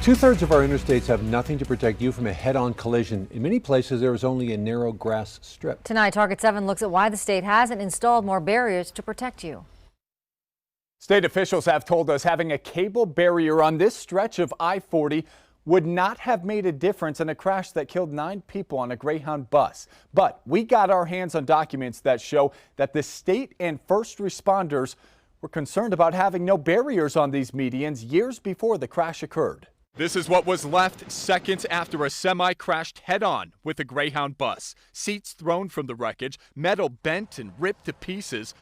Two-thirds of our interstates have nothing to protect you from a head-on collision. In many places, there is only a narrow grass strip. Tonight, Target 7 looks at why the state hasn't installed more barriers to protect you. State officials have told us having a cable barrier on this stretch of I-40 would not have made a difference in a crash that killed 9 people on a Greyhound bus. But we got our hands on documents that show that the state and first responders were concerned about having no barriers on these medians years before the crash occurred. This is what was left seconds after a semi crashed head-on with a Greyhound bus. Seats thrown from the wreckage, metal bent and ripped to pieces.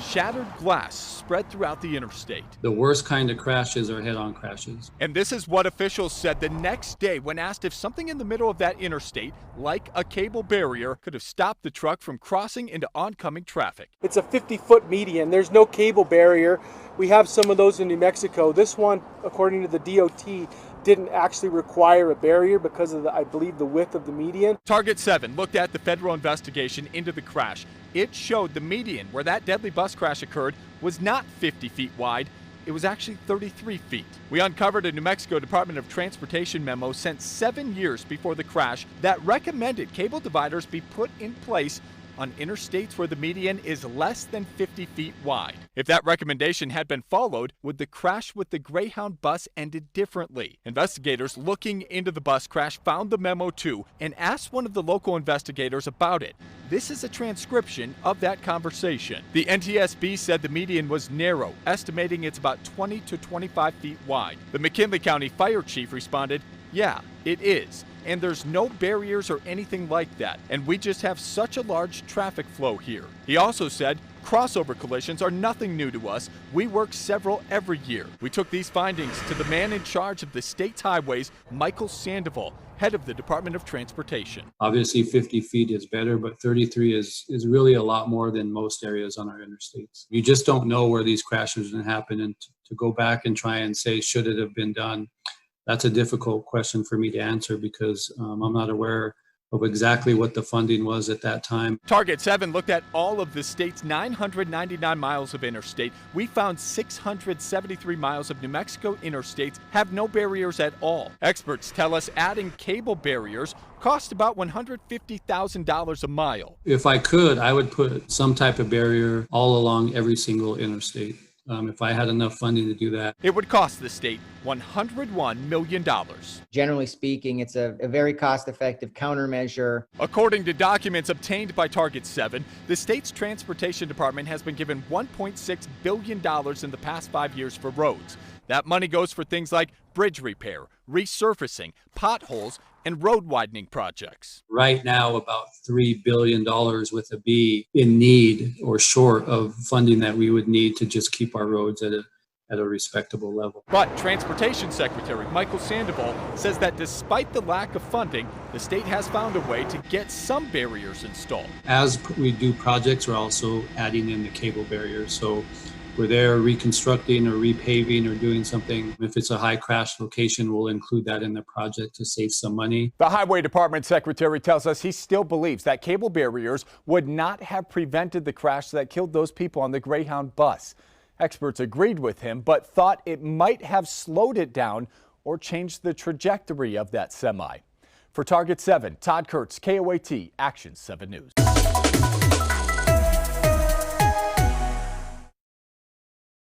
Shattered glass spread throughout the interstate. The worst kind of crashes are head-on crashes. And this is what officials said the next day when asked if something in the middle of that interstate, like a cable barrier, could have stopped the truck from crossing into oncoming traffic. It's a 50-foot median. There's no cable barrier. We have some of those in New Mexico. This one, according to the DOT, didn't actually require a barrier because of, I believe, the width of the median. Target 7 looked at the federal investigation into the crash. It showed the median where that deadly bus crash occurred was not 50 feet wide. It was actually 33 feet. We uncovered a New Mexico Department of Transportation memo sent 7 years before the crash that recommended cable dividers be put in place on interstates where the median is less than 50 feet wide. If that recommendation had been followed, would the crash with the Greyhound bus ended differently? Investigators looking into the bus crash found the memo too and asked one of the local investigators about it. This is a transcription of that conversation. The NTSB said the median was narrow, estimating it's about 20 to 25 feet wide. The McKinley County Fire Chief responded, "Yeah, it is. And there's no barriers or anything like that. And we just have such a large traffic flow here." He also said, "Crossover collisions are nothing new to us. We work several every year." We took these findings to the man in charge of the state's highways, Michael Sandoval, head of the Department of Transportation. Obviously 50 feet is better, but 33 is really a lot more than most areas on our interstates. You just don't know where these crashes are going to happen, and to go back and try and say, should it have been done? That's a difficult question for me to answer because I'm not aware of exactly what the funding was at that time. Target 7 looked at all of the state's 999 miles of interstate. We found 673 miles of New Mexico interstates have no barriers at all. Experts tell us adding cable barriers cost about $150,000 a mile. If I could, I would put some type of barrier all along every single interstate. If I had enough funding to do that. It would cost the state $101 million. Generally speaking, it's a very cost-effective countermeasure. According to documents obtained by Target 7, the state's transportation department has been given $1.6 billion in the past 5 years for roads. That money goes for things like bridge repair, resurfacing, potholes, and road widening projects. Right now, about $3 billion with a B in need or short of funding that we would need to just keep our roads at a respectable level. But Transportation Secretary Michael Sandoval says that despite the lack of funding, the state has found a way to get some barriers installed. As we do projects, we're also adding in the cable barriers. So we're there reconstructing or repaving or doing something. If it's a high crash location, we'll include that in the project to save some money. The Highway Department Secretary tells us he still believes that cable barriers would not have prevented the crash that killed those people on the Greyhound bus. Experts agreed with him, but thought it might have slowed it down or changed the trajectory of that semi. For Target 7, Todd Kurtz, KOAT, Action 7 News.